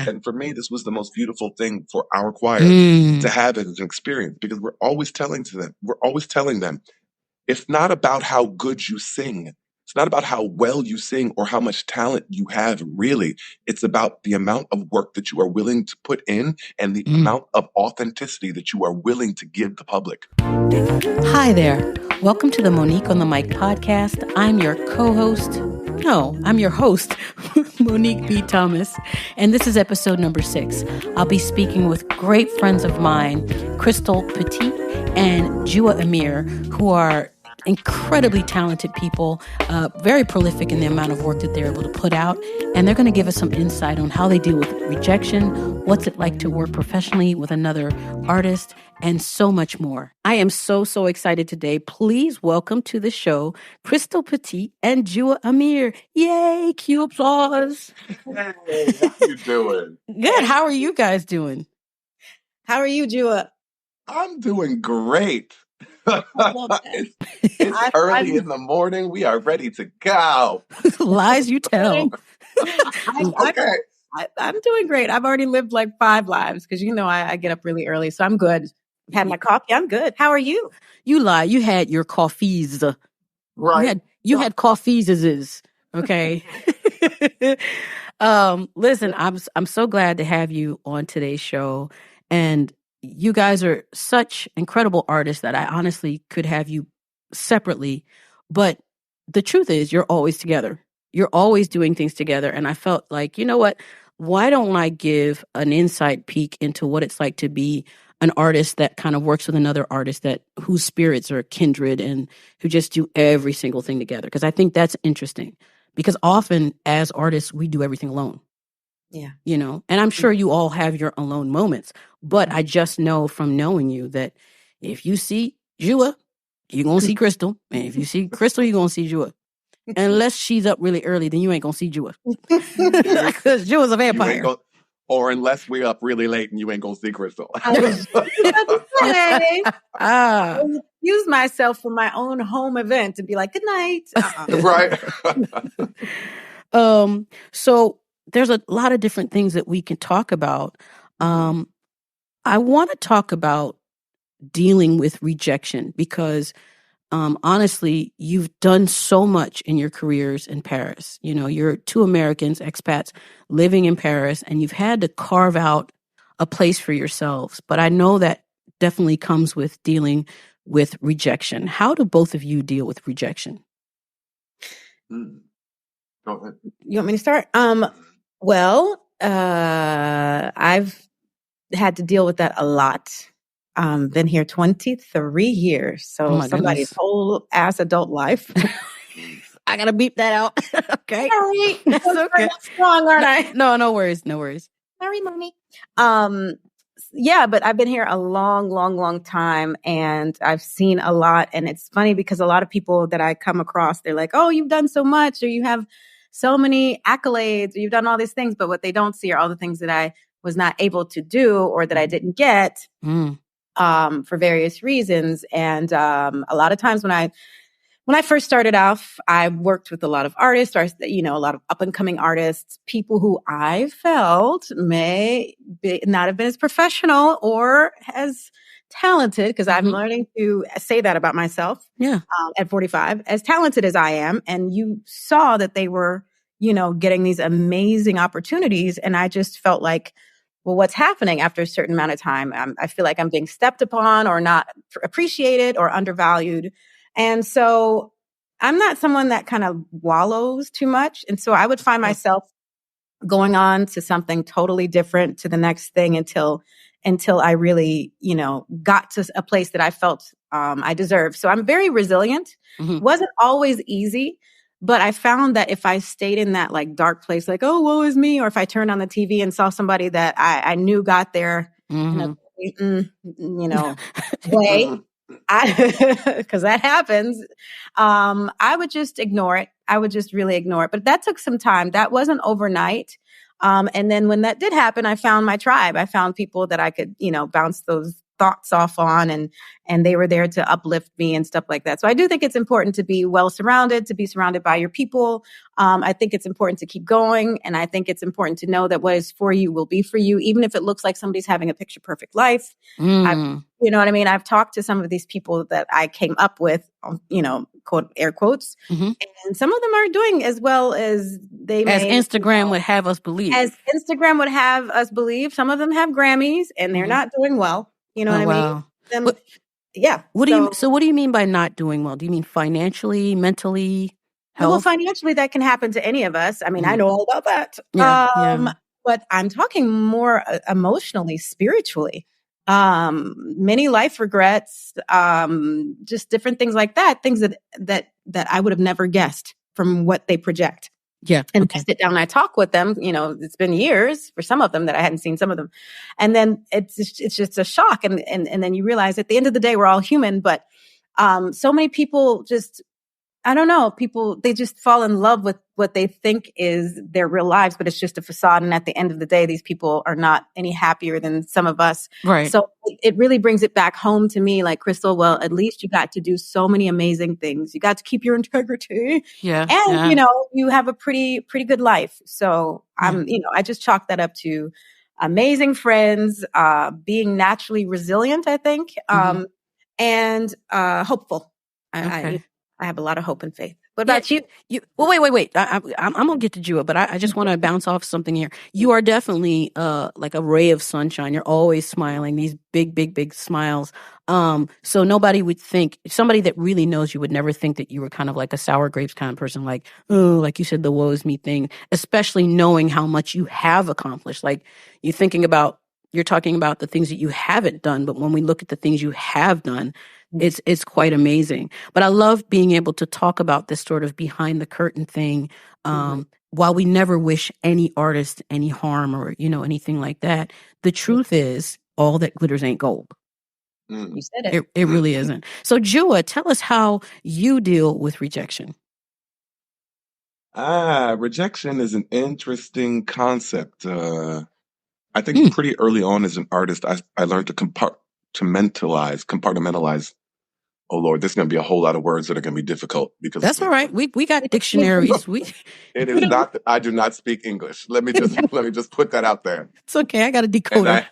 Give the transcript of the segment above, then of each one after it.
And for me, this was the most beautiful thing for our choir to have as an experience, because we're always telling them, it's not about how good you sing. It's not about how well you sing or how much talent you have, really. It's about the amount of work that you are willing to put in and the amount of authenticity that you are willing to give the public. Hi there. Welcome to the Monique on the Mic podcast. I'm your host, Monique B. Thomas, and this is episode number 6. I'll be speaking with great friends of mine, Crystal Petit and Jua Amir, who are incredibly talented people, very prolific in the amount of work that they're able to put out. And they're going to give us some insight on how they deal with rejection, what's it like to work professionally with another artist, and so much more. I am so excited today. Please welcome to the show, Crystal Petit and Jua Amir. Yay, cue applause. Hey, how you doing? Good. How are you guys doing? How are you, Jua? I'm doing great. It's early in the morning. We are ready to go. Lies you tell. Okay. I'm doing great. I've already lived like 5 lives because I get up really early, so I'm good. Had my coffee. I'm good. How are you? You lie. You had your coffees. Right. You had coffees. Okay. Listen, I'm so glad to have you on today's show, and you guys are such incredible artists that I honestly could have you separately. But the truth is, you're always together. You're always doing things together. And I felt like, you know what? Why don't I give an inside peek into what it's like to be an artist that kind of works with another artist whose spirits are kindred and who just do every single thing together? Because I think that's interesting. Because often as artists, we do everything alone. Yeah. And I'm sure you all have your alone moments, but I just know from knowing you that if you see Jua, you're going to see Crystal. And if you see Crystal, you're going to see Jua. Unless she's up really early, then you ain't going to see Jua. Because Jua's a vampire. Or unless we're up really late and you ain't going to see Crystal. I use myself for my own home event to be like, good night. Right. So there's a lot of different things that we can talk about. I want to talk about dealing with rejection because, honestly, you've done so much in your careers in Paris. You're 2 Americans, expats, living in Paris, and you've had to carve out a place for yourselves. But I know that definitely comes with dealing with rejection. How do both of you deal with rejection? Go ahead. You want me to start? Well, I've had to deal with that a lot. Been here 23 years. So somebody's whole ass adult life. I got to beep that out. Okay. Sorry. That's okay. Strong, aren't I? No worries. Sorry, mommy. Yeah, but I've been here a long time and I've seen a lot. And it's funny because a lot of people that I come across, they're like, oh, you've done so much, or you have so many accolades, or you've done all these things. But what they don't see are all the things that I was not able to do or that I didn't get for various reasons. And a lot of times when I first started off, I worked with a lot of artists, or a lot of up and coming artists, people who I felt may not have been as professional or as talented, because I'm learning to say that about myself. Yeah. At 45, as talented as I am, and you saw that they were, getting these amazing opportunities, and I just felt like, well, what's happening after a certain amount of time? I feel like I'm being stepped upon, or not appreciated, or undervalued. And so I'm not someone that kind of wallows too much. And so I would find myself going on to something totally different, to the next thing, until I really, got to a place that I felt I deserved. So I'm very resilient. Wasn't always easy, but I found that if I stayed in that like dark place, like, oh, woe is me, or if I turned on the TV and saw somebody that I knew got there in a way, because that happens, I would just ignore it. I would just really ignore it. But that took some time. That wasn't overnight. And then when that did happen, I found my tribe. I found people that I could, bounce those thoughts off on, and they were there to uplift me and stuff like that. So I do think it's important to be well surrounded, to be surrounded by your people. I think it's important to keep going. And I think it's important to know that what is for you will be for you, even if it looks like somebody's having a picture perfect life. You know what I mean? I've talked to some of these people that I came up with, quote, air quotes, and some of them are doing as well as they as Instagram would have us believe. As Instagram would have us believe. Some of them have Grammys and they're not doing well. You know what I mean? Yeah. What do you mean by not doing well? Do you mean financially, mentally, health? Well, financially, that can happen to any of us. I mean, I know all about that. But I'm talking more emotionally, spiritually. Many life regrets, just different things like that. Things that I would have never guessed from what they project. Yeah. And I sit down and I talk with them. It's been years for some of them that I hadn't seen some of them. And then it's just a shock. And then you realize at the end of the day, we're all human, but, so many people just, I don't know, they just fall in love with what they think is their real lives, but it's just a facade. And at the end of the day, these people are not any happier than some of us. Right. So it really brings it back home to me, like, Crystal, well, at least you got to do so many amazing things. You got to keep your integrity. Yeah. And, you have a pretty good life. So I just chalk that up to amazing friends, being naturally resilient, I think, and hopeful. I have a lot of hope and faith. What about you? Well, wait. I'm going to get to Jua, but I just want to bounce off something here. You are definitely like a ray of sunshine. You're always smiling, these big smiles. So nobody would think, somebody that really knows you would never think that you were kind of like a sour grapes kind of person, like, oh, like you said, the woe is me thing, especially knowing how much you have accomplished. Like you're talking about the things that you haven't done, but when we look at the things you have done, it's quite amazing. But I love being able to talk about this sort of behind the curtain thing. While we never wish any artist any harm or, anything like that, the truth is all that glitters ain't gold. You said it. It really isn't. So Jua, tell us how you deal with rejection. Rejection is an interesting concept. I think pretty early on as an artist, I learned to compartmentalize. Oh Lord, there's going to be a whole lot of words that are going to be difficult because that's all right. We got dictionaries. It is not that I do not speak English. Let me just put that out there. It's okay. I got a decoder.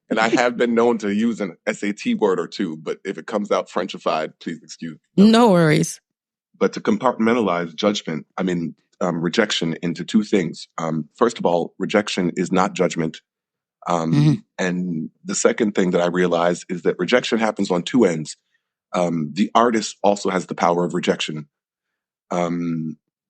And I have been known to use an SAT word or two, but if it comes out Frenchified, please excuse me. No worries. But to compartmentalize judgment, rejection into two things. First of all, rejection is not judgment. And the second thing that I realized is that rejection happens on two ends. The artist also has the power of rejection.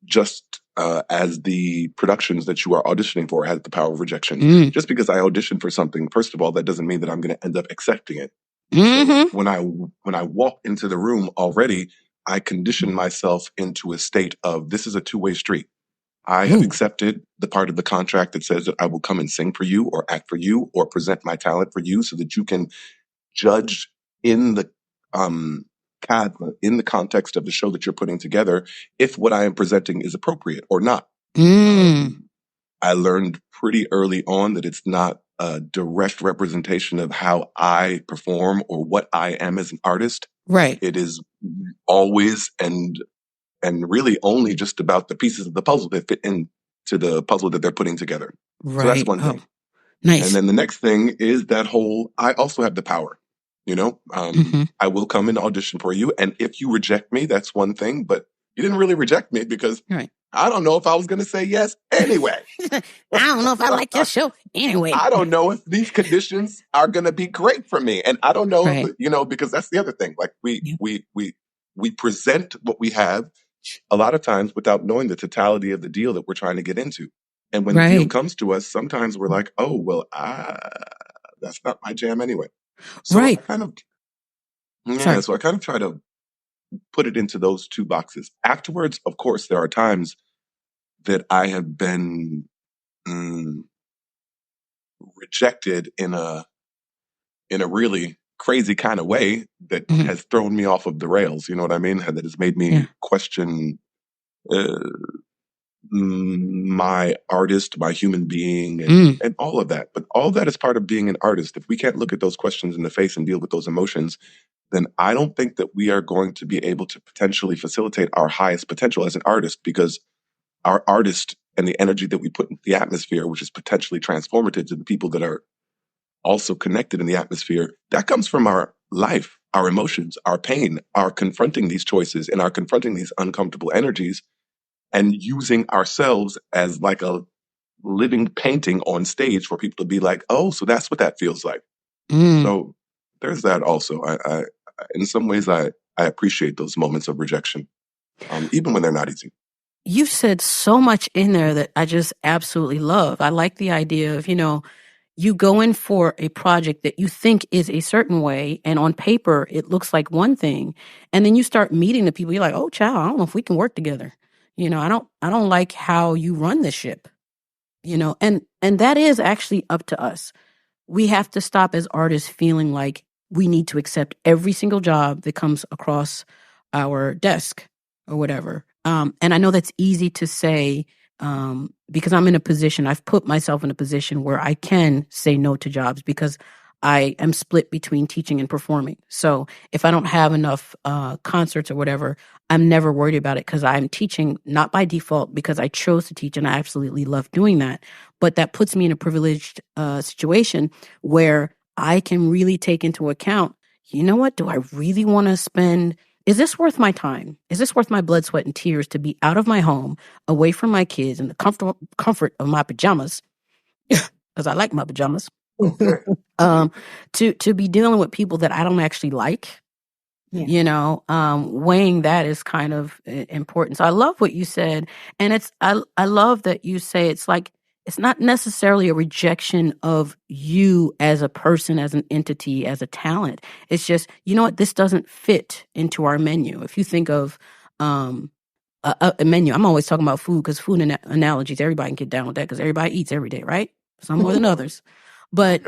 Just as the productions that you are auditioning for has the power of rejection. Just because I audition for something, first of all, that doesn't mean that I'm going to end up accepting it. So when I walk into the room already, I condition myself into a state of this is a two-way street. I have accepted the part of the contract that says that I will come and sing for you or act for you or present my talent for you so that you can judge in the context of the show that you're putting together if what I am presenting is appropriate or not. I learned pretty early on that it's not a direct representation of how I perform or what I am as an artist. Right. It is always and really only just about the pieces of the puzzle that fit into the puzzle that they're putting together. Right. So that's one thing. Nice. And then the next thing is that I also have the power. I will come and audition for you. And if you reject me, that's one thing. But you didn't really reject me because I don't know if I was going to say yes anyway. I don't know if I like your show anyway. I don't know if these conditions are going to be great for me. And I don't know, because that's the other thing. Like we present what we have a lot of times without knowing the totality of the deal that we're trying to get into. And when the deal comes to us, sometimes we're like, oh, well, that's not my jam anyway. So I kind of try to put it into those two boxes. Afterwards, of course, there are times that I have been rejected in a really crazy kind of way that has thrown me off of the rails. You know what I mean? That has made me question my artist, my human being, and all of that. But all that is part of being an artist. If we can't look at those questions in the face and deal with those emotions, then I don't think that we are going to be able to potentially facilitate our highest potential as an artist, because our artist and the energy that we put into the atmosphere, which is potentially transformative to the people that are also connected in the atmosphere, that comes from our life, our emotions, our pain, our confronting these choices and our confronting these uncomfortable energies, and using ourselves as like a living painting on stage for people to be like, oh, so that's what that feels like. So there's that also. I in some ways, I appreciate those moments of rejection, even when they're not easy. You said so much in there that I just absolutely love. I like the idea of, you go in for a project that you think is a certain way, and on paper it looks like one thing, and then you start meeting the people. You're like, oh, child, I don't know if we can work together. I don't like how you run the ship. And that is actually up to us. We have to stop as artists feeling like we need to accept every single job that comes across our desk or whatever. And I know that's easy to say, because I'm in a position, I've put myself in a position where I can say no to jobs because I am split between teaching and performing. So if I don't have enough concerts or whatever, I'm never worried about it, because I'm teaching not by default, because I chose to teach and I absolutely love doing that. But that puts me in a privileged situation where I can really take into account, what, do I really want to spend? Is this worth my time? Is this worth my blood, sweat, and tears to be out of my home, away from my kids, in the comfort of my pajamas? Because I like my pajamas. Okay. To be dealing with people that I don't actually like, weighing that is kind of important. So I love what you said. And I love that you say it's like, it's not necessarily a rejection of you as a person, as an entity, as a talent. It's just, what, this doesn't fit into our menu. If you think of a menu, I'm always talking about food, because food analogies, everybody can get down with that, because everybody eats every day, right? Some more than others. But,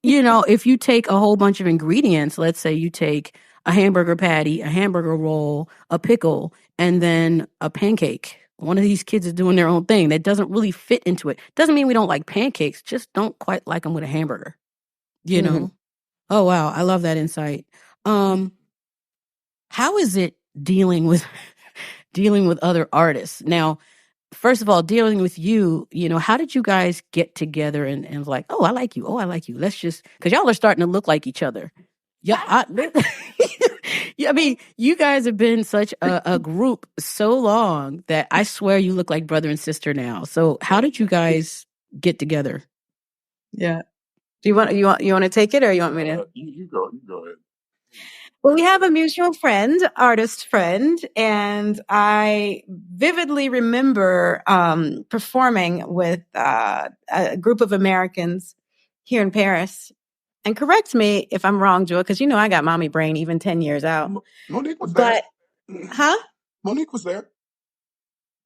if you take a whole bunch of ingredients, let's say you take a hamburger patty, a hamburger roll, a pickle, and then a pancake. One of these kids is doing their own thing that doesn't really fit into it. Doesn't mean we don't like pancakes, just don't quite like them with a hamburger, Oh, wow. I love that insight. How is it dealing with other artists? Now, first of all, dealing with you, how did you guys get together and like, oh, I like you. Oh, I like you. Let's just, because y'all are starting to look like each other. Yeah. I mean, you guys have been such a group so long that I swear you look like brother and sister now. So how did you guys get together? Yeah. Do you want to take it, or you want me to? You go ahead. Well, we have a mutual friend, artist friend, and I vividly remember performing with a group of Americans here in Paris. And correct me if I'm wrong, Jua, because I got mommy brain even 10 years out. Monique was there. Huh? Monique was there.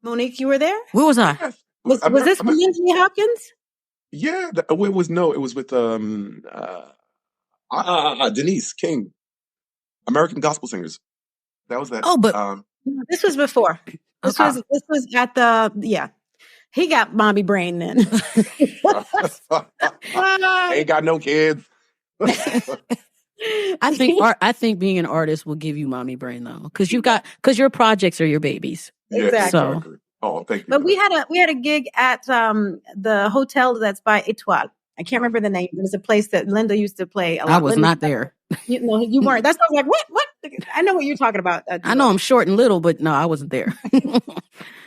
Monique, you were there? Where was I? Yes. Was this Anthony Hopkins? Yeah, it was with Denise King, American Gospel Singers. That was that. Oh, but this was before. This was at the He got mommy brain then. Ain't got no kids. I think being an artist will give you mommy brain, though, because your projects are your babies. Exactly. So. Oh, thank you. But we had a gig at the hotel that's by Etoile. I can't remember the name. It was a place that Linda used to play a lot. I was not there. You weren't. That's why I was like, what? I know what you're talking about. I know I'm short and little, but no, I wasn't there.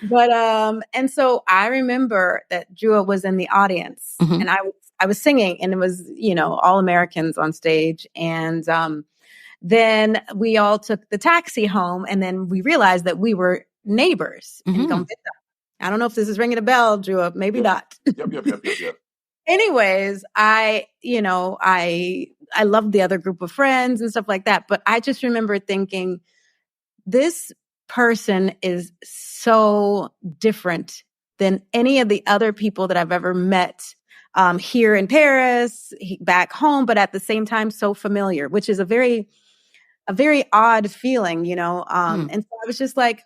But and so I remember that Jua was in the audience, and I was singing, and it was all Americans on stage, and then we all took the taxi home, and then we realized that we were neighbors in Gambetta. I don't know if this is ringing a bell, Jua. Maybe not. Yep. Anyways, I loved the other group of friends and stuff like that. But I just remember thinking, this person is so different than any of the other people that I've ever met here in Paris, back home, but at the same time, so familiar, which is a very odd feeling, And so I was just like,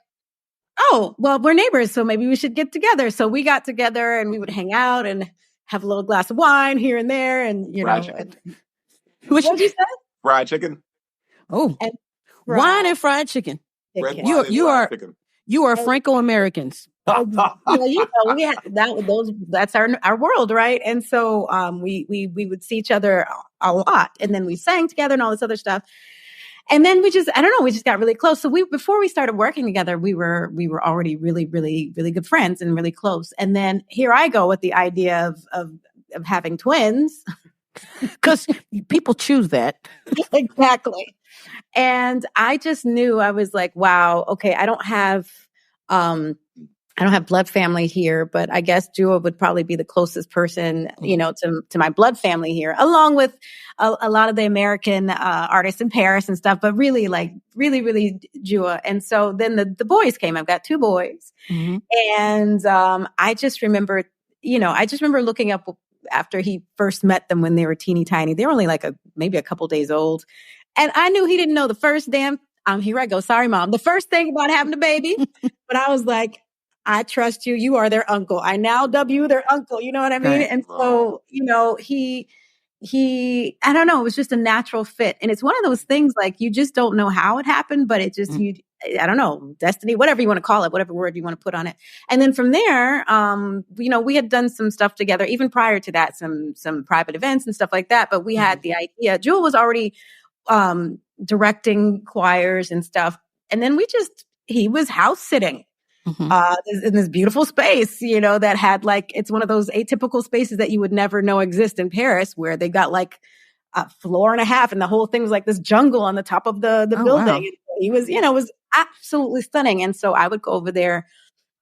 oh, well, we're neighbors, so maybe we should get together. So we got together and we would hang out and have a little glass of wine here and there. And, Fried chicken. What'd you say? Fried chicken. Oh, wine and fried chicken. Red wine and fried chicken. You are Franco-Americans. Well, we had that's our world, right? And so we would see each other a lot, and then we sang together and all this other stuff. And then we just got really close. So before we started working together, we were already really, really, really good friends and really close. And then here I go with the idea of having twins. Because people choose that. Exactly. And I just knew, I was like, wow, okay, I don't have blood family here, but I guess Jua would probably be the closest person, to my blood family here, along with a lot of the American artists in Paris and stuff, but really really Jua. And so then the boys came. I've got 2 boys. Mm-hmm. And I just remember looking up after he first met them when they were teeny tiny. They were only maybe a couple days old. And I knew he didn't know the first damn, here I go. Sorry, Mom. The first thing about having a baby. But I was like, I trust you. You are their uncle. I now dub you their uncle. You know what I mean? Right. And so, he, I don't know, it was just a natural fit. And it's one of those things like you just don't know how it happened, but it just, I don't know, destiny, whatever you want to call it, whatever word you want to put on it. And then from there, we had done some stuff together, even prior to that, some private events and stuff like that. But we had the idea. Jewel was already directing choirs and stuff. And then he was house sitting. In this beautiful space, that had it's one of those atypical spaces that you would never know exist in Paris, where they got a floor and a half and the whole thing was like this jungle on the top of the building. Wow. He was, it was absolutely stunning. And so I would go over there,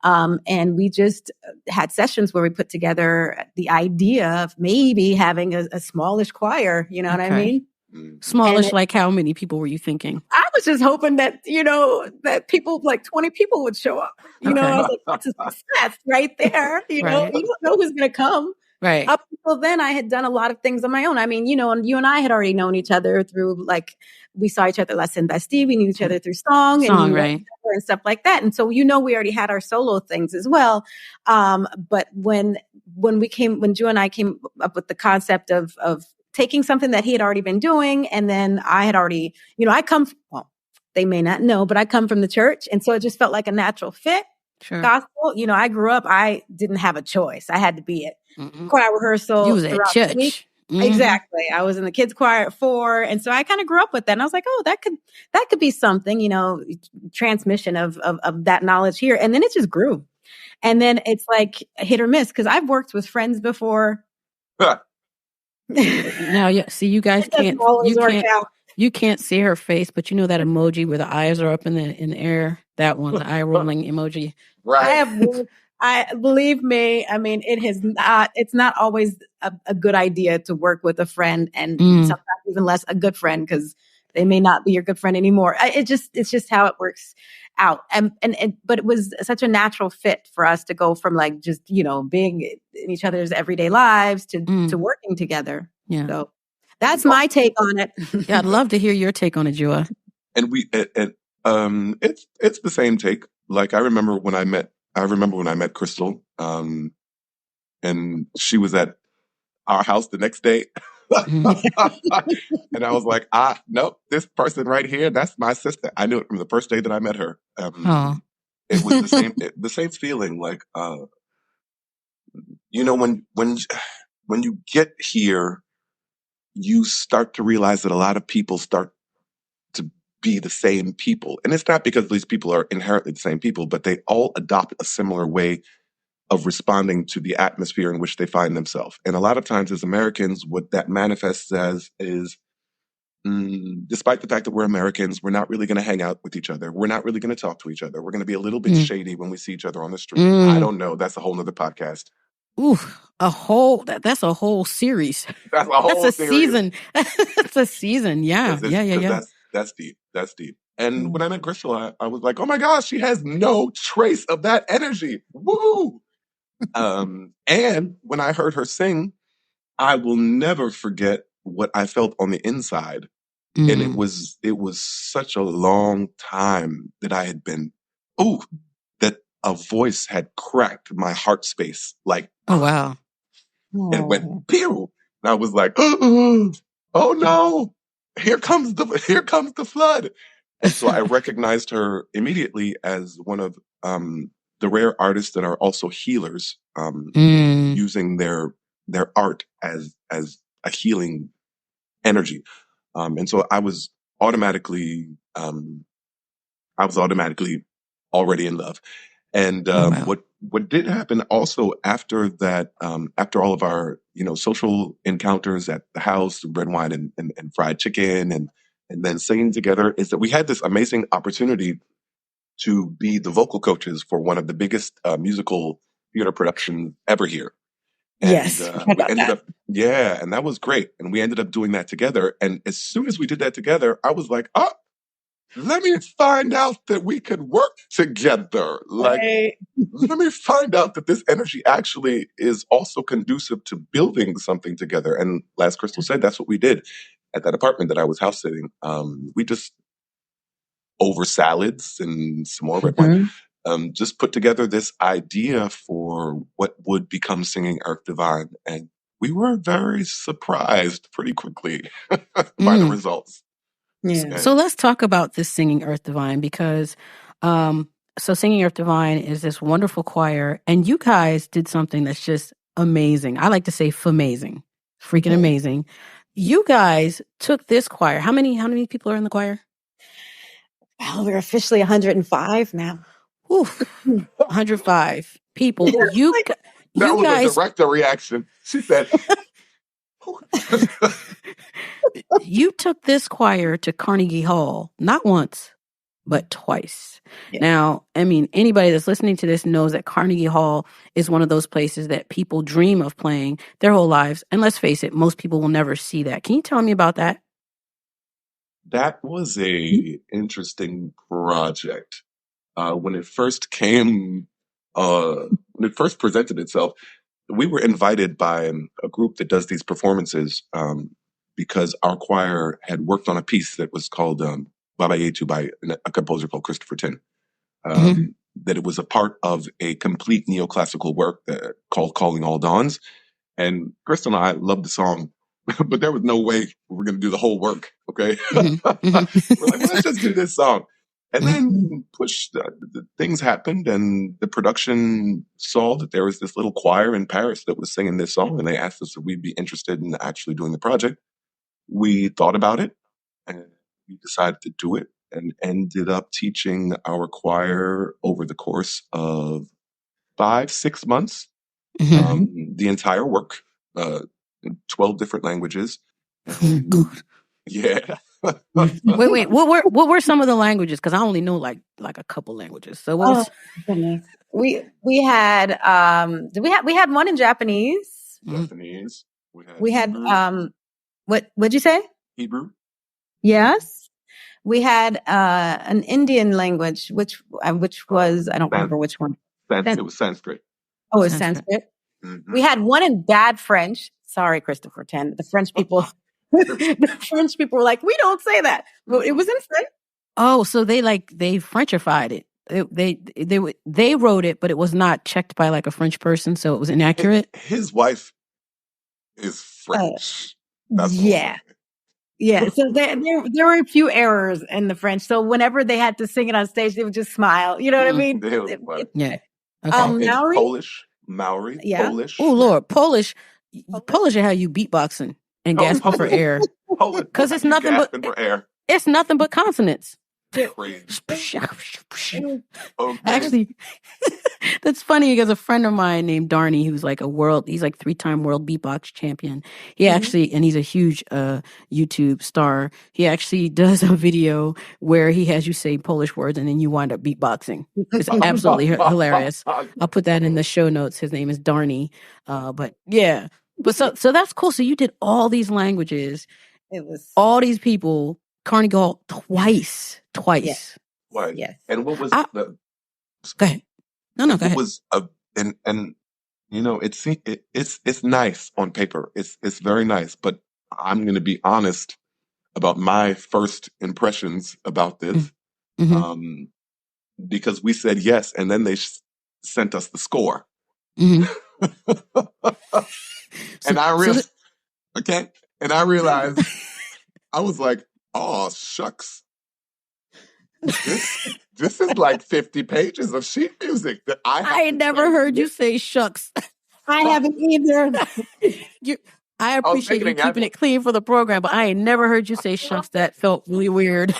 and we just had sessions where we put together the idea of maybe having a smallish choir, you know what I mean? Smallish, like how many people were you thinking? I was just hoping that, that people, 20 people would show up. I was like, that's a success right there. You don't know who's going to come. Right. Up until then, I had done a lot of things on my own. I mean, and you and I had already known each other through, we saw each other less in Bastille. We knew each other through song and stuff like that. And so, we already had our solo things as well. But when Jua and I came up with the concept of taking something that he had already been doing. And then I had already, they may not know, but I come from the church. And so it just felt like a natural fit. Sure. Gospel, I grew up, I didn't have a choice. I had to be it. Mm-hmm. Choir rehearsal. You was at church. Mm-hmm. Exactly. I was in the kids choir at 4. And so I kind of grew up with that. And I was like, oh, that could be something, transmission of that knowledge here. And then it just grew. And then it's like hit or miss, because I've worked with friends before. Now, see, you guys you can't see her face, but that emoji where the eyes are up in the air. That one's the eye rolling emoji. Right. Believe me. I mean, it's not always a good idea to work with a friend, and sometimes even less a good friend, because they may not be your good friend anymore. It's just how it works out. But it was such a natural fit for us to go from just, being in each other's everyday lives to working together. Yeah. So that's my take on it. Yeah, I'd love to hear your take on it, Jua. And it's the same take. I remember when I met Crystal, and she was at our house the next day. And I was like, nope, this person right here, that's my sister. I knew it from the first day that I met her. It was the same feeling. When you get here, you start to realize that a lot of people start to be the same people. And it's not because these people are inherently the same people, but they all adopt a similar way of responding to the atmosphere in which they find themselves. And a lot of times as Americans, what that manifests as is, despite the fact that we're Americans, we're not really going to hang out with each other. We're not really going to talk to each other. We're going to be a little bit shady when we see each other on the street. I don't know. That's a whole nother podcast. Ooh, that's a whole series. That's a season. That's a season. Yeah. Yeah. That's deep. That's deep. And when I met Crystal, I was like, oh my gosh, she has no trace of that energy. Woo! And when I heard her sing, I will never forget what I felt on the inside. And it was such a long time that I had been, that a voice had cracked my heart space. Like, Oh, wow. and went pew. And I was like, oh no, here comes the flood. And so I recognized her immediately as one of the rare artists that are also healers, using their art as a healing energy. And so I was automatically already in love. And wow. what did happen also after that, after all of our social encounters at the house, red wine and fried chicken, and then singing together, is that we had this amazing opportunity to be the vocal coaches for one of the biggest musical theater productions ever here. And Yes, we ended up, yeah, and that was great. And we ended up doing that together. And as soon as we did that together, I was like, oh, let me find out that we could work together. Like, let me find out that this energy actually is also conducive to building something together. And as Crystal said, that's what we did at that apartment that I was house sitting. We just, over salads and some more red wine, just put together this idea for what would become Singing Earth Divine. And we were very surprised pretty quickly by the results. Yeah. So let's talk about this Singing Earth Divine, because so Singing Earth Divine is this wonderful choir, and you guys did something that's just amazing. I like to say famazing, freaking amazing. You guys took this choir. How many people are in the choir? Well, we're officially 105 now. Oof, 105 people. You That was guys, a director reaction. She said, you took this choir to Carnegie Hall, not once, but twice. Yeah. Now, I mean, anybody that's listening to this knows that Carnegie Hall is one of those places that people dream of playing their whole lives. And let's face it, most people will never see that. Can you tell me about that? That was a interesting project. When it first came, when it first presented itself, we were invited by a group that does these performances, because our choir had worked on a piece that was called Baba Yetu by a composer called Christopher Tin. That it was a part of a complete neoclassical work called Calling All Dawns. And Crystal and I loved the song, but there was no way we were going to do the whole work. Okay. We're like, let's just do this song. And then the things happened, and the production saw that there was this little choir in Paris that was singing this song, and they asked us if we'd be interested in actually doing the project. We thought about it, and we decided to do it, and ended up teaching our choir over the course of 5-6 months, the entire work, in 12 different languages. Yeah. Wait. What were some of the languages? Because I only know like a couple languages. So what was... goodness. We had one in Japanese. Japanese. We had what'd you say? Hebrew. Yes. We had an Indian language, which was, I don't remember which one. It was Sanskrit. Oh, it was Sanskrit. We had one in bad French. Sorry, Christopher Ten. The French people. The French people were like, we don't say that, but it was in French. Oh, so they Frenchified it. They wrote it, but it was not checked by like a French person, so it was inaccurate. His wife is French. Yeah. So there were a few errors in the French. So whenever they had to sing it on stage, they would just smile. You know what I mean? Yeah. Okay. Maori, yeah. Polish. Oh Lord, Polish is how you beatboxing and gasping for air. Because it's nothing but air. It's nothing but consonants. Actually, that's funny because a friend of mine named Dharni, who's like he's like 3-time world beatbox champion. He actually, and he's a huge YouTube star. He actually does a video where he has you say Polish words and then you wind up beatboxing. It's absolutely hilarious. I'll put that in the show notes. His name is Dharni. But yeah, but so that's cool. So you did all these languages. It was all these people. Carnegie Hall twice. Yes. And what was go ahead. No, go ahead. Was and you know, it's nice on paper. It's very nice, but I'm going to be honest about my first impressions about this, because we said yes, and then they sent us the score. Mm-hmm. And I realized, I was like, oh, shucks. This is like 50 pages of sheet music that I never heard you say shucks. I haven't either. I appreciate you keeping it clean for the program, but I ain't never heard you say shucks. That felt really weird.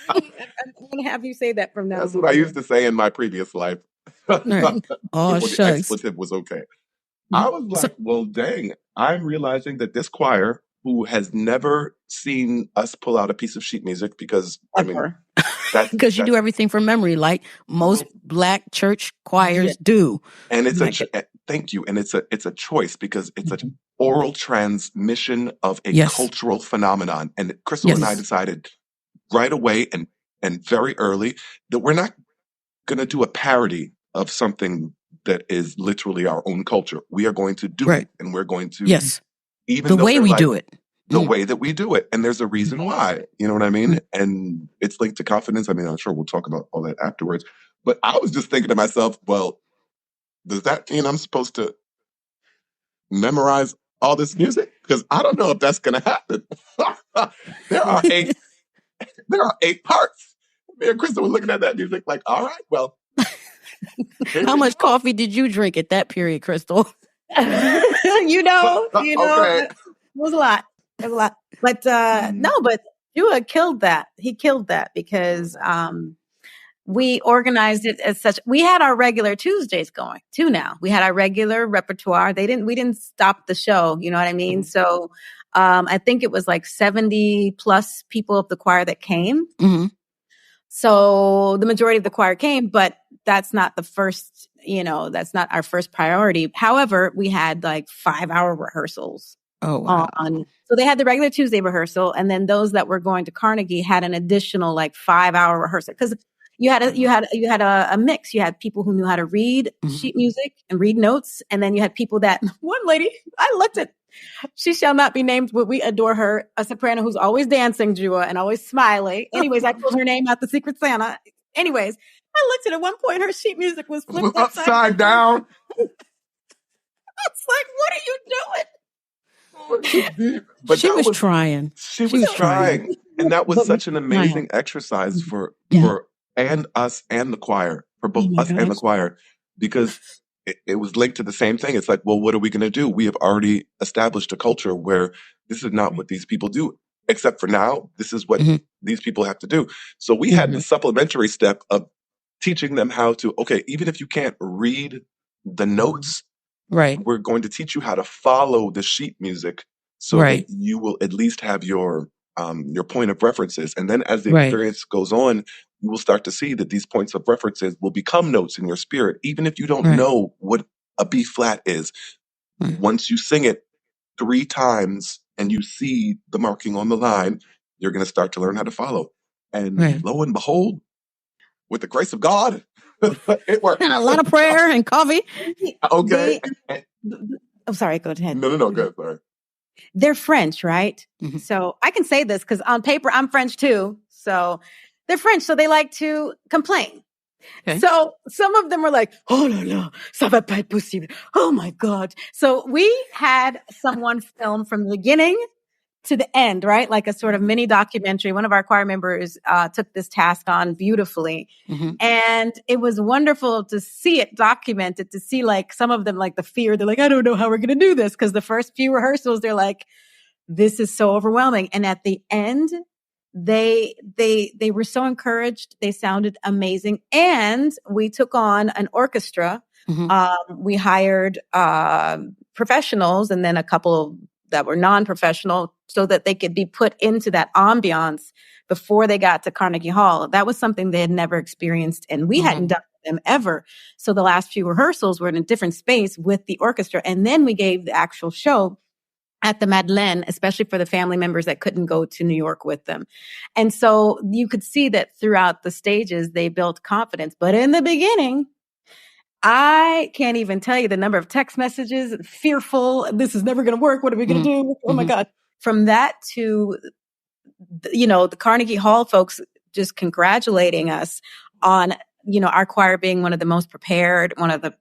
I'm going to have you say that from now on. That's what I used to say in my previous life. Right. Oh, the shucks. expletive was okay. I was like, well, dang, I'm realizing that this choir, who has never seen us pull out a piece of sheet music, because because you do everything from memory, like most Black church choirs do. And it's thank you. And it's a choice, because it's an oral transmission of a cultural phenomenon. And Crystal and I decided right away and very early that we're not going to do a parody of something that is literally our own culture. We are going to do it, and we're going to even the way we do it. The way that we do it. And there's a reason why, you know what I mean? And it's linked to confidence. I mean, I'm sure we'll talk about all that afterwards. But I was just thinking to myself, well, does that mean I'm supposed to memorize all this music? Because I don't know if that's going to happen. There are 8 parts. Me and Crystal were looking at that music like, all right, well. How much coffee did you drink at that period, Crystal? you know, okay. It was a lot. But but Jua killed that. He killed that because we organized it as such. We had our regular Tuesdays going too now. We had our regular repertoire. We didn't stop the show. You know what I mean? Mm-hmm. So I think it was like 70 plus people of the choir that came. Mm-hmm. So the majority of the choir came, but that's not the first, that's not our first priority. However, we had like 5-hour rehearsals. Oh, wow. So they had the regular Tuesday rehearsal, and then those that were going to Carnegie had an additional like 5-hour rehearsal, because you had a mix. You had people who knew how to read sheet music and read notes, and then you had people that one lady I looked at. She shall not be named, but we adore her. A soprano who's always dancing, Jua, and always smiling. Anyways, I pulled her name out the Secret Santa. Anyways, I looked at one point, her sheet music was flipped upside down. I was like, what are you doing? But she was trying. She was trying. And that was such an amazing exercise for and us and the choir, for both us and the choir, because it was linked to the same thing. It's like, well, what are we going to do? We have already established a culture where this is not what these people do, except for now. This is what these people have to do. So we had the supplementary step of teaching them how to, even if you can't read the notes, right, we're going to teach you how to follow the sheet music so that you will at least have your point of references. And then as the experience goes on, you will start to see that these points of references will become notes in your spirit, even if you don't know what a B flat is. Once you sing it 3 times and you see the marking on the line, you're going to start to learn how to follow. And lo and behold, with the grace of God, it worked. And a lot of prayer and coffee. Okay. I'm sorry, go ahead. No, go ahead. Sorry. They're French, right? Mm-hmm. So I can say this because on paper, I'm French too. So they're French, so they like to complain. Okay. So some of them were like, oh, no, ça va pas être possible. Oh, my God. So we had someone film from the beginning to the end, right? Like a sort of mini documentary. One of our choir members took this task on beautifully. Mm-hmm. And it was wonderful to see it documented, to see like some of them, like the fear. They're like, I don't know how we're going to do this. Because the first few rehearsals, they're like, this is so overwhelming. And at the end, they were so encouraged. They sounded amazing. And we took on an orchestra. Mm-hmm. We hired professionals and then a couple that were non-professional so that they could be put into that ambiance before they got to Carnegie Hall. That was something they had never experienced, and we hadn't done them ever. So the last few rehearsals were in a different space with the orchestra. And then we gave the actual show at the Madeleine, especially for the family members that couldn't go to New York with them. And so you could see that throughout the stages, they built confidence. But in the beginning, I can't even tell you the number of text messages, fearful, this is never going to work. What are we going to do? Oh my God. From that to, the Carnegie Hall folks just congratulating us on our choir being one of the most prepared, one of the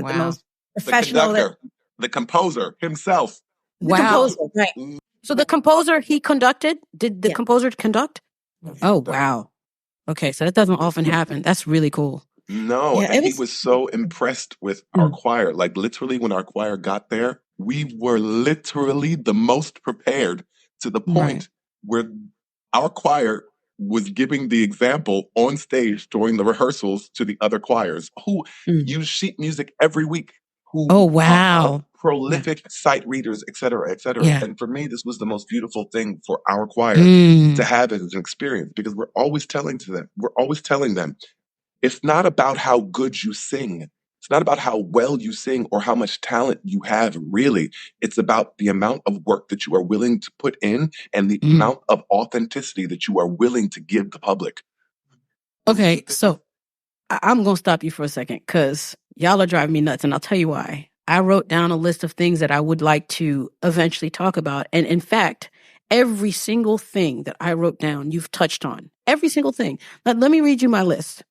Wow. most The professional. conductor, the composer himself. The Wow. composer, right. So the composer, he conducted? Did the Yeah. composer conduct? Oh, wow. Okay, so that doesn't often happen. That's really cool. No, Yeah, and it he was- was so impressed with our choir. Like literally when our choir got there, we were literally the most prepared, to the point Right. where our choir was giving the example on stage during the rehearsals to the other choirs who use sheet music every week, who Oh, are wow. prolific sight readers, et cetera, et cetera. Yeah. And for me, this was the most beautiful thing for our choir Mm. to have as an experience, because we're always telling them, it's not about how good you sing. It's not about how well you sing or how much talent you have, really. It's about the amount of work that you are willing to put in and the amount of authenticity that you are willing to give the public. Okay, so I'm going to stop you for a second because y'all are driving me nuts, and I'll tell you why. I wrote down a list of things that I would like to eventually talk about. And in fact, every single thing that I wrote down, you've touched on. Every single thing. Let me read you my list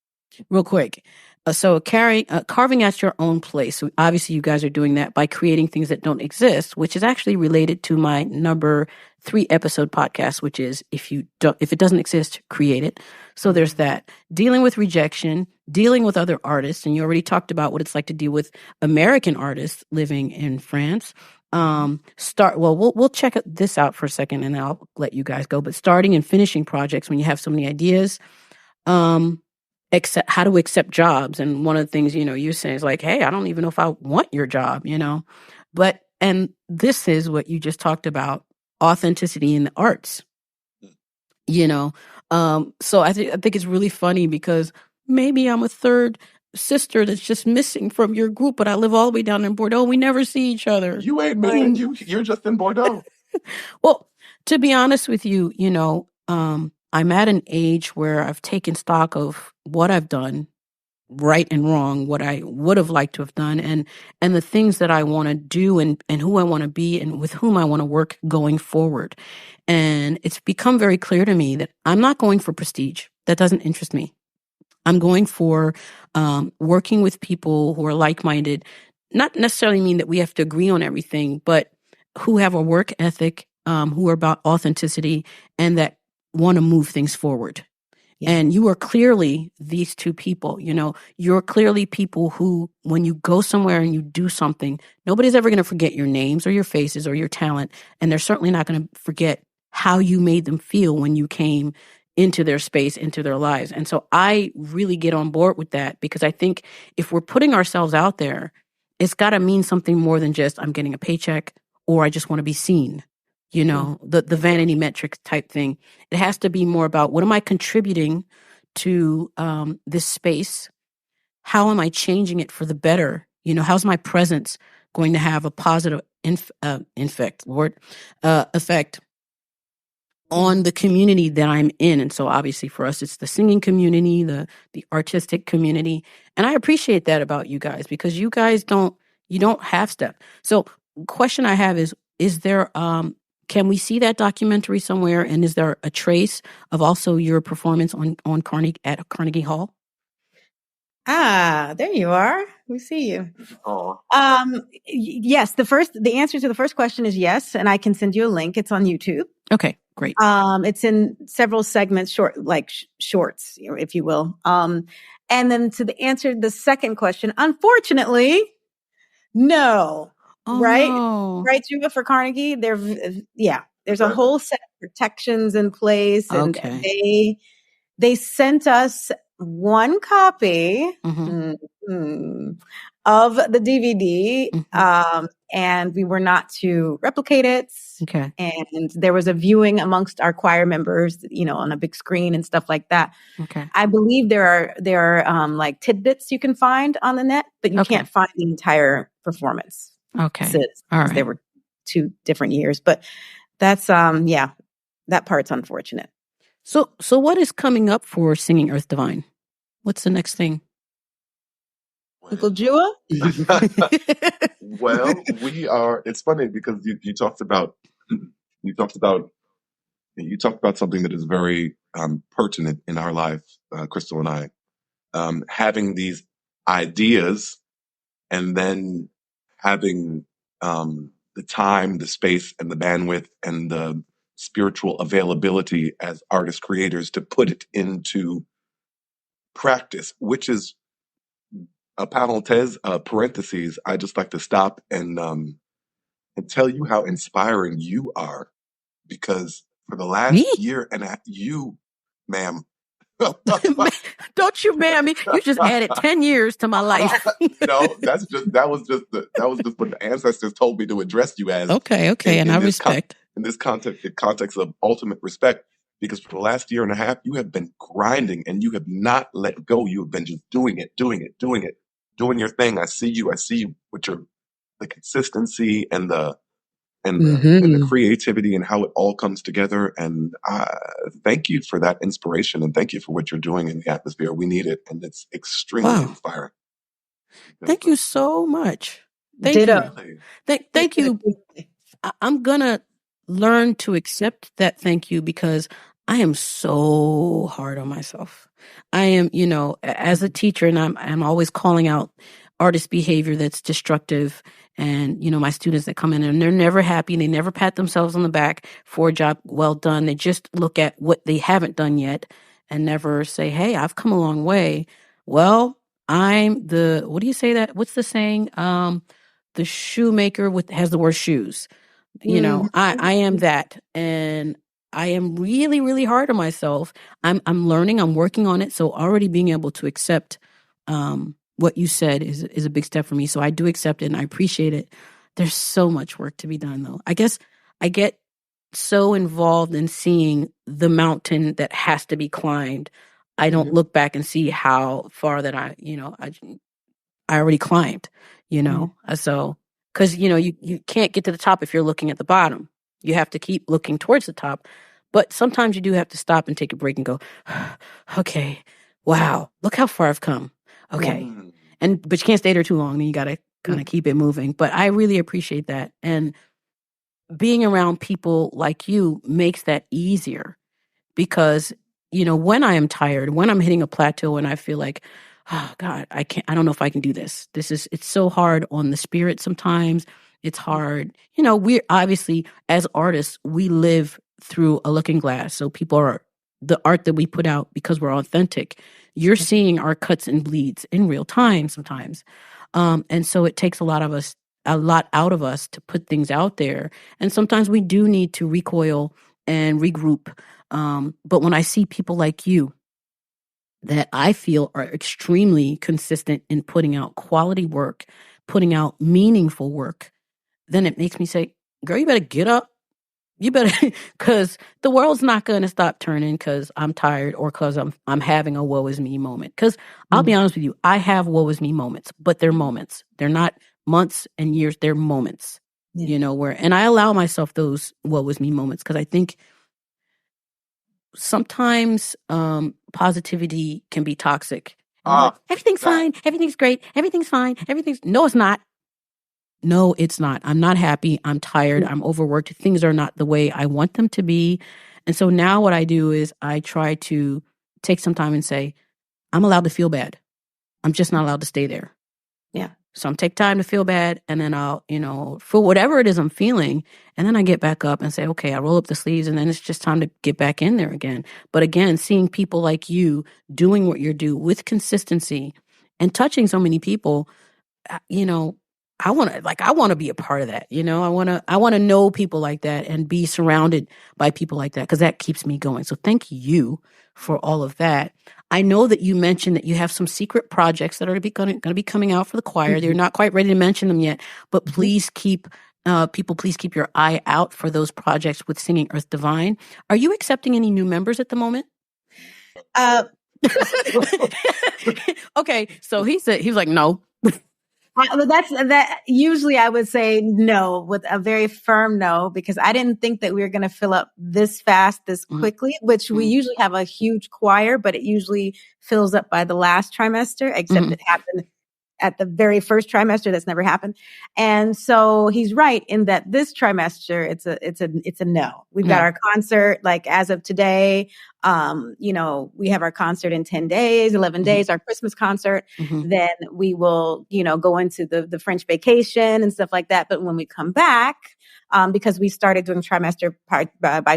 real quick. So carving out your own place. So obviously, you guys are doing that by creating things that don't exist, which is actually related to my number 3 episode podcast, which is if it doesn't exist, create it. So there's that. Dealing with rejection, dealing with other artists, and you already talked about what it's like to deal with American artists living in France. We'll check this out for a second, and I'll let you guys go. But starting and finishing projects when you have so many ideas. How to accept jobs. And one of the things, you're saying is like, hey, I don't even know if I want your job, and this is what you just talked about, authenticity in the arts, so I think it's really funny because maybe I'm a third sister that's just missing from your group, but I live all the way down in Bordeaux. We never see each other. You ain't missing. You're just in Bordeaux. Well, to be honest with you, I'm at an age where I've taken stock of what I've done, right and wrong, what I would have liked to have done, and the things that I want to do and who I want to be and with whom I want to work going forward. And it's become very clear to me that I'm not going for prestige. That doesn't interest me. I'm going for working with people who are like-minded, not necessarily mean that we have to agree on everything, but who have a work ethic, who are about authenticity and that want to move things forward. Yeah. And you are clearly these two people, you're clearly people who, when you go somewhere and you do something, nobody's ever going to forget your names or your faces or your talent. And they're certainly not going to forget how you made them feel when you came into their space, into their lives. And so I really get on board with that because I think if we're putting ourselves out there, it's got to mean something more than just I'm getting a paycheck or I just want to be seen. The vanity metric type thing. It has to be more about what am I contributing to this space? How am I changing it for the better? How's my presence going to have a positive effect on the community that I'm in? And so obviously for us, it's the singing community, the artistic community. And I appreciate that about you guys because you guys don't half step. So question I have is there, can we see that documentary somewhere? And is there a trace of also your performance on Carnegie Hall? There you are. We see you. Oh. Yes. The answer to the first question is yes. And I can send you a link. It's on YouTube. Okay, great. It's in several segments, shorts, if you will. And then to answer the second question, unfortunately, no. Oh, right? No. Right, Jua, for Carnegie, there's a whole set of protections in place, and Okay. they sent us one copy of the DVD, and we were not to replicate it. Okay. And there was a viewing amongst our choir members, on a big screen and stuff like that. Okay. I believe there are like tidbits you can find on the net, but you can't find the entire performance. Okay. All right. There were 2 different years, but that's that part's unfortunate. So what is coming up for Singing Earth Divine? What's the next thing? Uncle Jua? Well, we are. It's funny because you talked about something that is very pertinent in our life, Crystal and I. having these ideas and then having the time, the space, and the bandwidth and the spiritual availability as artist creators to put it into practice, which is a parenthèse, parentheses. I just like to stop and tell you how inspiring you are, because for the last Me? year and you, ma'am. Don't you, ma'am? You just added 10 years to my life. No, that was just what the ancestors told me to address you as. Okay, and I respect. In this context of ultimate respect, because for the last year and a half, you have been grinding and you have not let go. You have been just doing your thing. I see you with the consistency and the creativity and how it all comes together. And thank you for that inspiration, and thank you for what you're doing in the atmosphere. We need it, and it's extremely inspiring. Thank you so much. Ditto. Thank you. I'm gonna learn to accept that thank you, because I am so hard on myself. I am, as a teacher, and I'm always calling out artist behavior that's destructive. And, my students that come in and they're never happy and they never pat themselves on the back for a job well done. They just look at what they haven't done yet and never say, hey, I've come a long way. Well, I'm what do you say that? What's the saying? The shoemaker has the worst shoes. I am that. And I am really, really hard on myself. I'm learning, I'm working on it. So already being able to accept, what you said is a big step for me. So I do accept it and I appreciate it. There's so much work to be done, though. I guess I get so involved in seeing the mountain that has to be climbed. I don't look back and see how far that I already climbed, So, because, you can't get to the top if you're looking at the bottom. You have to keep looking towards the top. But sometimes you do have to stop and take a break and go, okay, wow, look how far I've come. Okay. But you can't stay there too long. Then you got to kind of keep it moving. But I really appreciate that. And being around people like you makes that easier, because, when I am tired, when I'm hitting a plateau and I feel like, oh God, I don't know if I can do this. It's so hard on the spirit sometimes. It's hard. We're obviously, as artists, we live through a looking glass. So people are, the art that we put out, because we're authentic, you're seeing our cuts and bleeds in real time sometimes. And so it takes a lot out of us to put things out there. And sometimes we do need to recoil and regroup. But when I see people like you that I feel are extremely consistent in putting out quality work, putting out meaningful work, then it makes me say, girl, you better get up. You better, because the world's not going to stop turning because I'm tired or because I'm having a woe is me moment. Because I'll be honest with you, I have woe is me moments, but they're moments. They're not months and years. They're moments, and I allow myself those woe is me moments, because I think sometimes positivity can be toxic. Everything's fine. Everything's great. Everything's fine. No, it's not. No, it's not. I'm not happy. I'm tired. I'm overworked. Things are not the way I want them to be. And so now what I do is I try to take some time and say, I'm allowed to feel bad. I'm just not allowed to stay there. Yeah. So I'm take time to feel bad, and then I'll, for whatever it is I'm feeling, and then I get back up and say, okay, I roll up the sleeves, and then it's just time to get back in there again. But again, seeing people like you doing what you do with consistency and touching so many people, I want to be a part of that. I want to know people like that and be surrounded by people like that, because that keeps me going. So thank you for all of that. I know that you mentioned that you have some secret projects that are going to be coming out for the choir. They're not quite ready to mention them yet, but please keep your eye out for those projects with Singing Earth Divine. Are you accepting any new members at the moment? Okay, so he was like, no. That usually I would say no, with a very firm no, because I didn't think that we were going to fill up this fast, this quickly, which we usually have a huge choir, but it usually fills up by the last trimester, except it happened at the very first trimester. That's never happened. And so he's right in that this trimester, it's a no. We've got our concert, like as of today, we have our concert in 10 days, 11 days, our Christmas concert. Then we will, go into the French vacation and stuff like that. But when we come back, because we started doing trimester by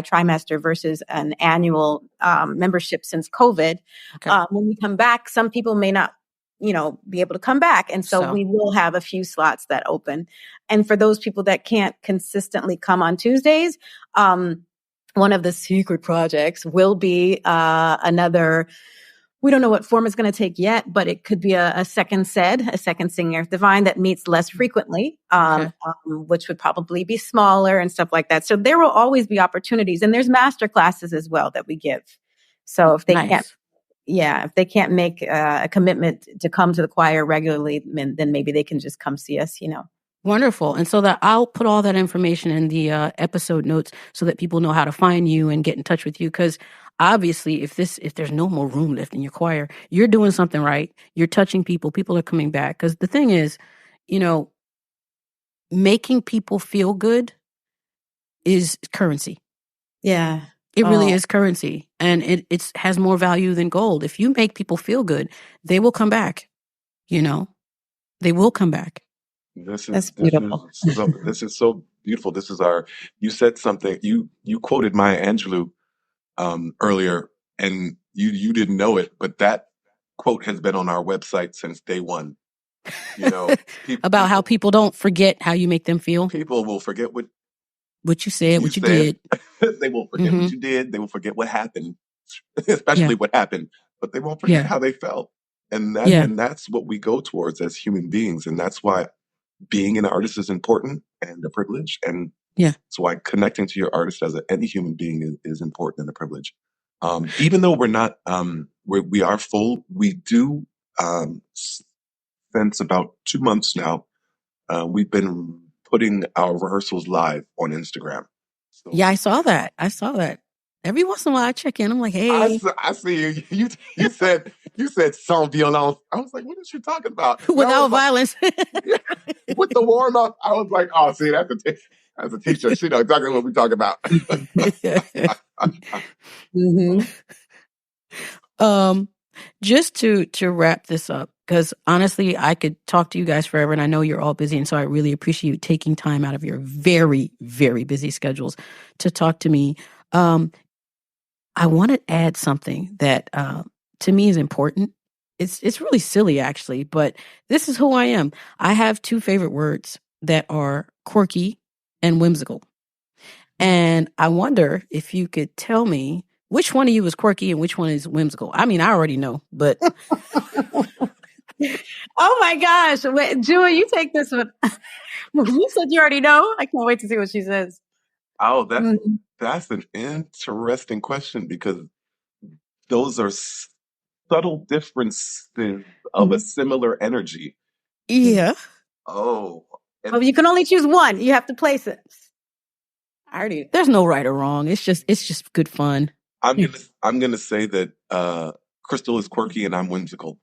trimester versus an annual membership since COVID. Okay. When we come back, some people may not, be able to come back. And so we will have a few slots that open. And for those people that can't consistently come on Tuesdays, one of the secret projects will be another. We don't know what form it's going to take yet, but it could be a second singer divine that meets less frequently, which would probably be smaller and stuff like that. So there will always be opportunities, and there's master classes as well that we give. So if they can't make a commitment to come to the choir regularly, then maybe they can just come see us, Wonderful. And so that I'll put all that information in the episode notes so that people know how to find you and get in touch with you. Because obviously, if there's no more room left in your choir, you're doing something right. You're touching people. People are coming back. Because the thing is, making people feel good is currency. Yeah. It really is currency. And it has more value than gold. If you make people feel good, they will come back. They will come back. That's beautiful. This is so beautiful. You said something, you quoted Maya Angelou earlier, and you didn't know it, but that quote has been on our website since day one. About how people don't forget how you make them feel. People will forget what you said, what you did. They will forget what you did. They will forget what happened, especially what happened, but they won't forget how they felt. And that's what we go towards as human beings. And that's why being an artist is important and a privilege. And that's why connecting to your artist as any human being is important and a privilege. Even though we're not, we are full, we do, since about 2 months now, we've been putting our rehearsals live on Instagram. So, I saw that. Every once in a while I check in. I'm like, hey. I see you. You said sans violence. I was like, what is she talking about? Without violence. With the warm up, I was like, oh, see, that's a teacher. She knows exactly what we talk about. Just to wrap this up, because honestly, I could talk to you guys forever, and I know you're all busy, and so I really appreciate you taking time out of your very, very busy schedules to talk to me. I want to add something that to me is important. It's really silly, actually, but this is who I am. I have 2 favorite words that are quirky and whimsical. And I wonder if you could tell me which one of you is quirky and which one is whimsical. I mean, I already know, but... Oh my gosh. Wait, Jua, you take this one. You said you already know. I can't wait to see what she says. Oh, that's an interesting question, because those are subtle differences of a similar energy. Yeah. Oh. Well, you can only choose one. You have to place it. There's no right or wrong. It's just good fun. I'm gonna say that Crystal is quirky and I'm whimsical.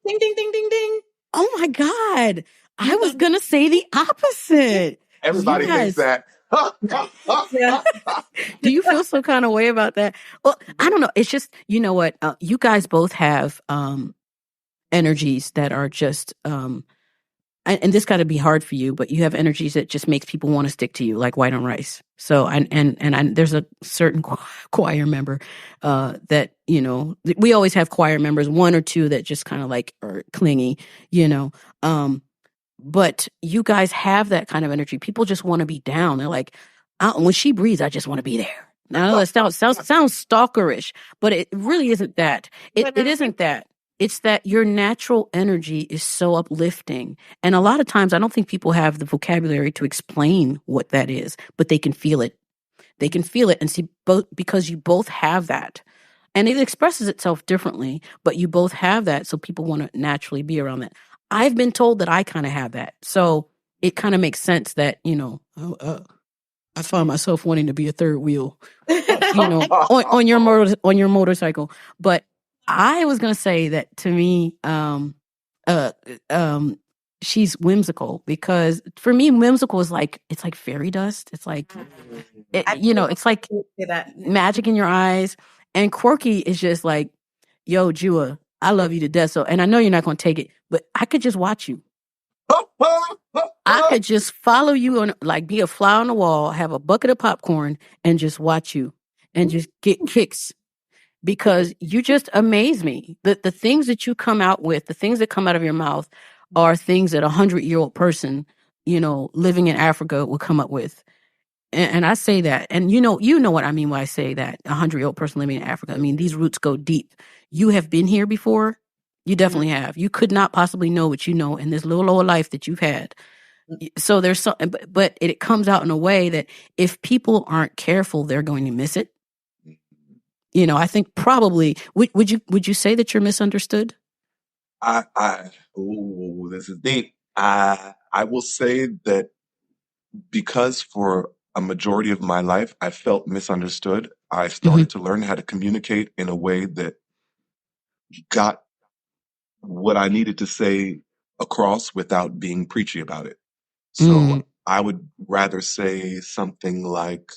Ding, ding, ding, ding, ding. Oh my God. I was going to say the opposite. Everybody thinks that. Do you feel some kind of way about that? Well, I don't know. It's just, you know what? You guys both have energies that are just, and this got to be hard for you, but you have energies that just makes people want to stick to you, like white on rice. So, and there's a certain choir member that, we always have choir members, 1 or 2 that just kind of like are clingy, but you guys have that kind of energy. People just want to be down. They're like, when she breathes, I just want to be there. Now, that sounds stalkerish, but it really isn't that. It isn't that. It's that your natural energy is so uplifting. And a lot of times I don't think people have the vocabulary to explain what that is, but they can feel it. They can feel it and see both, because you both have that. And it expresses itself differently, but you both have that. So people want to naturally be around that. I've been told that I kind of have that. So it kind of makes sense that, I find myself wanting to be a third wheel, on your motorcycle. But I was going to say that to me, a she's whimsical, because for me, whimsical is like, it's like fairy dust. It's like, it's like magic in your eyes. And quirky is just like, yo, Jua, I love you to death. So, and I know you're not going to take it, but I could just watch you. I could just follow you on, like, be a fly on the wall, have a bucket of popcorn, and just watch you and just get kicks, because you just amaze me. The things that you come out with, the things that come out of your mouth are things that a 100-year-old person, living in Africa would come up with. And I say that, and you know what I mean when I say that, a 100-year-old person living in Africa. I mean, these roots go deep. You have been here before. You definitely have. You could not possibly know what you know in this little old life that you've had. So there's some, but it comes out in a way that if people aren't careful, they're going to miss it. I think probably, would you say that you're misunderstood? This is deep. I will say that because for a majority of my life, I felt misunderstood. I started to learn how to communicate in a way that got what I needed to say across without being preachy about it. So I would rather say something like,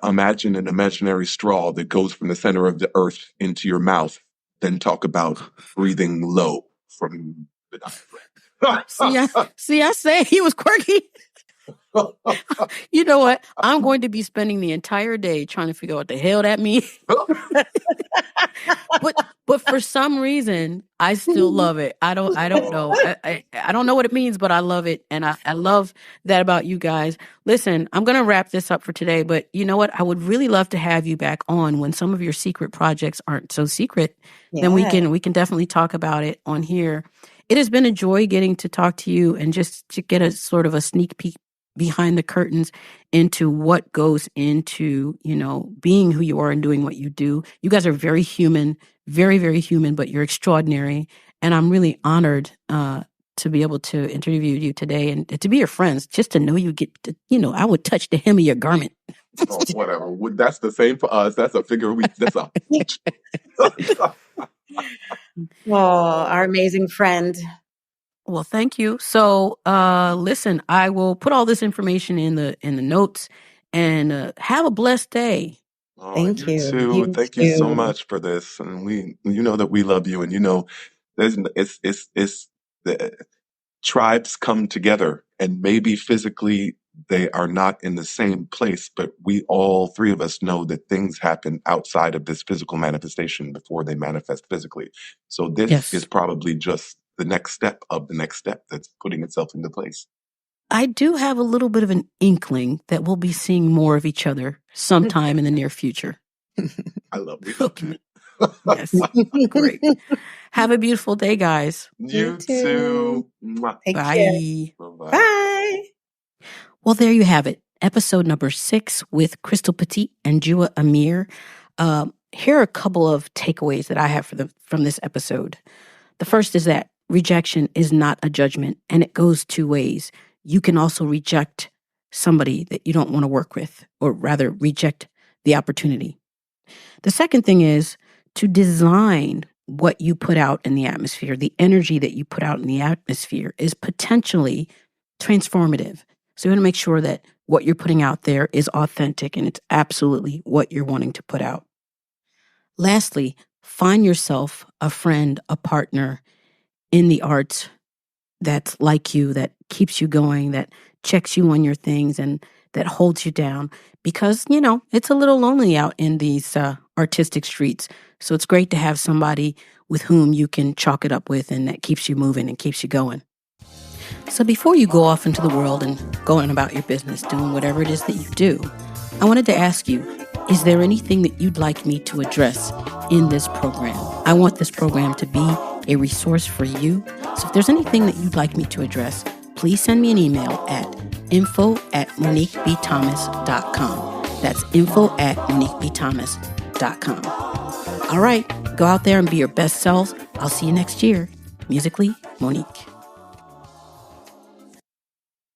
imagine an imaginary straw that goes from the center of the earth into your mouth, then talk about breathing low from the diaphragm. I say he was quirky. You know what? I'm going to be spending the entire day trying to figure out what the hell that means. But for some reason, I still love it. I don't know. I don't know what it means, but I love it. And I love that about you guys. Listen, I'm going to wrap this up for today, but you know what? I would really love to have you back on when some of your secret projects aren't so secret. Yeah. Then we can definitely talk about it on here. It has been a joy getting to talk to you and just to get a sort of a sneak peek behind the curtains into what goes into, being who you are and doing what you do. You guys are very human, very, very human, but you're extraordinary. And I'm really honored to be able to interview you today and to be your friends, just to know you get to, I would touch the hem of your garment. Oh, whatever. That's the same for us. That's a figure that's a our amazing friend. Well, thank you. So, listen, I will put all this information in the notes, and have a blessed day. Oh, Thank you. Thank you so much for this. And you know that we love you, and it's the tribes come together, and maybe physically they are not in the same place, but we all three of us know that things happen outside of this physical manifestation before they manifest physically. So this is probably just the next step of the next step that's putting itself into place. I do have a little bit of an inkling that we'll be seeing more of each other sometime in the near future. I love you. Yes. Great. Have a beautiful day, guys. You too. Take Bye. Care. Bye. Well, there you have it. Episode number 6 with Crystal Petit and Jua Amir. Here are a couple of takeaways that I have from this episode. The first is that rejection is not a judgment, and it goes two ways. You can also reject somebody that you don't want to work with, or rather reject the opportunity. The second thing is to design what you put out in the atmosphere. The energy that you put out in the atmosphere is potentially transformative. So you want to make sure that what you're putting out there is authentic and it's absolutely what you're wanting to put out. Lastly, find yourself a friend, a partner in the arts that's like you, that keeps you going, that checks you on your things and that holds you down, because, it's a little lonely out in these artistic streets. So it's great to have somebody with whom you can chalk it up with and that keeps you moving and keeps you going. So before you go off into the world and going about your business, doing whatever it is that you do, I wanted to ask you, is there anything that you'd like me to address in this program? I want this program to be a resource for you. So if there's anything that you'd like me to address, please send me an email at info@moniquebthomas.com. That's info@moniquebthomas.com. All right, go out there and be your best selves. I'll see you next year. Musically, Monique.